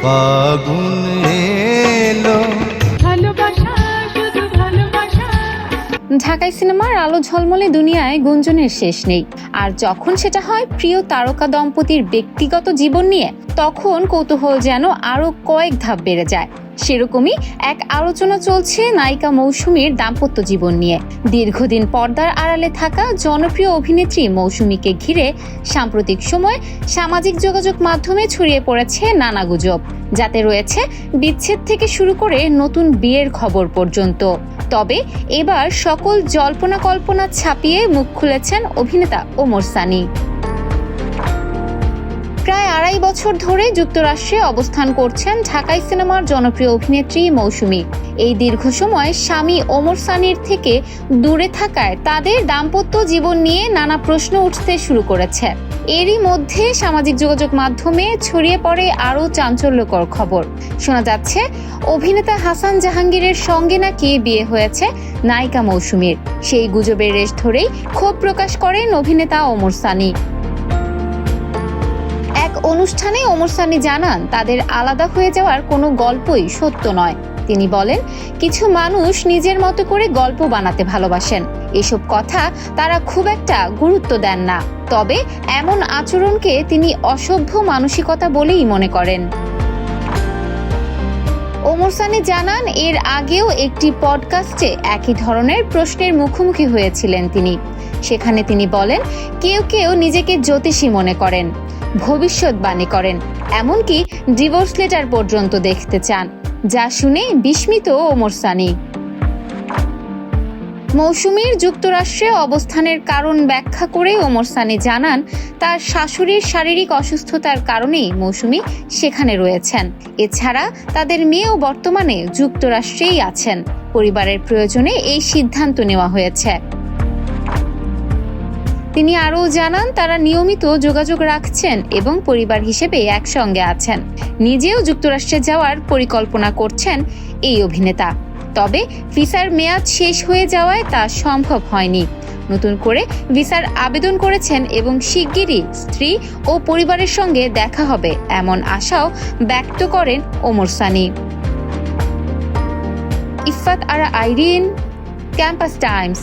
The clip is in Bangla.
ফাগুন এলো। ঢাকাই সিনেমার আলো ঝলমলে দুনিয়ায় গুঞ্জনের শেষ নেই, আর যখন সেটা হয় প্রিয় তারকা দম্পতির ব্যক্তিগত জীবন নিয়ে, তখন কৌতূহল যেন আরো কয়েক ধাপ বেড়ে যায়। সেরকমই এক আলোচনা চলছে নায়িকা মৌসুমীর দাম্পত্য জীবন নিয়ে। দীর্ঘদিন পর্দার আড়ালে থাকা জনপ্রিয় অভিনেত্রী মৌসুমীকে ঘিরে সাম্প্রতিক সময় সামাজিক যোগাযোগ মাধ্যমে ছড়িয়ে পড়েছে নানা গুজব, যাতে রয়েছে বিচ্ছেদ থেকে শুরু করে নতুন বিয়ের খবর পর্যন্ত। তবে এবার সকল জল্পনা কল্পনা ছাপিয়ে মুখ খুলেছেন অভিনেতা ওমর সানি। প্রায় 2.5 বছর ধরে যুক্তরাষ্ট্রে অবস্থান করছেন ঢাকাই সিনেমার জনপ্রিয় অভিনেত্রী মৌসুমী। এই দীর্ঘ সময় স্বামী ওমর সানির থেকে দূরে থাকায় তাদের দাম্পত্য জীবন নিয়ে নানা প্রশ্ন উঠতে শুরু করেছে। এরই মধ্যে সামাজিক যোগাযোগ মাধ্যমে ছড়িয়ে পড়ে আরও চাঞ্চল্যকর খবর। শোনা যাচ্ছে অভিনেতা হাসান জাহাঙ্গীরের সঙ্গে নাকি বিয়ে হয়েছে নায়িকা মৌসুমীর। সেই গুজবের রেশ ধরেই ক্ষোভ প্রকাশ করেন অভিনেতা ওমর সানি। এক অনুষ্ঠানে ওমর সানি জানান, তাদের আলাদা হয়ে যাওয়ার কোনো গল্পই সত্য নয়। তিনি বলেন, কিছু মানুষ নিজের মতো করে গল্প বানাতে ভালোবাসেন, এসব কথা তারা খুব একটা গুরুত্ব দেন না। তবে এমন আচরণকে তিনি অসভ্য মানসিকতা বলেই মনে করেন। ওমর সানি জানান, এর আগেও একটি পডকাস্টে একই ধরনের প্রশ্নের মুখোমুখি হয়েছিলেন তিনি। সেখানে তিনি বলেন, কেউ কেউ নিজেকে জ্যোতিষী মনে করেন, ভবিষ্যৎবাণী করেন, এমনকি ডিভোর্স লেটার পর্যন্ত দেখতে চান, যা শুনে বিস্মিত ওমর সানি। মৌসুমীর যুক্তরাষ্ট্রে অবস্থানের কারণ ব্যাখ্যা করে ওমর সানি জানান, তার শাশুড়ির শারীরিক অসুস্থতার কারণেই মৌসুমী সেখানে রয়েছেন। এছাড়া তাদের মেয়েও বর্তমানে যুক্তরাষ্ট্রেই আছেন। পরিবারের প্রয়োজনে এই সিদ্ধান্ত নেওয়া হয়েছে। তিনি আরও জানান, তারা নিয়মিত যোগাযোগ রাখছেন এবং পরিবার হিসেবে একসঙ্গে আছেন। নিজেও যুক্তরাষ্ট্রে যাওয়ার পরিকল্পনা করছেন এই অভিনেতা। তবে ভিসার মেয়াদ শেষ হয়ে যাওয়ায় তা সম্ভব হয়নি। নতুন করে ভিসার আবেদন করেছেন এবং শিগগিরই স্ত্রী ও পরিবারের সঙ্গে দেখা হবে এমন আশাও ব্যক্ত করেন ওমর সানি। ইফাত আরা আইরিন, ক্যাম্পাস টাইমস।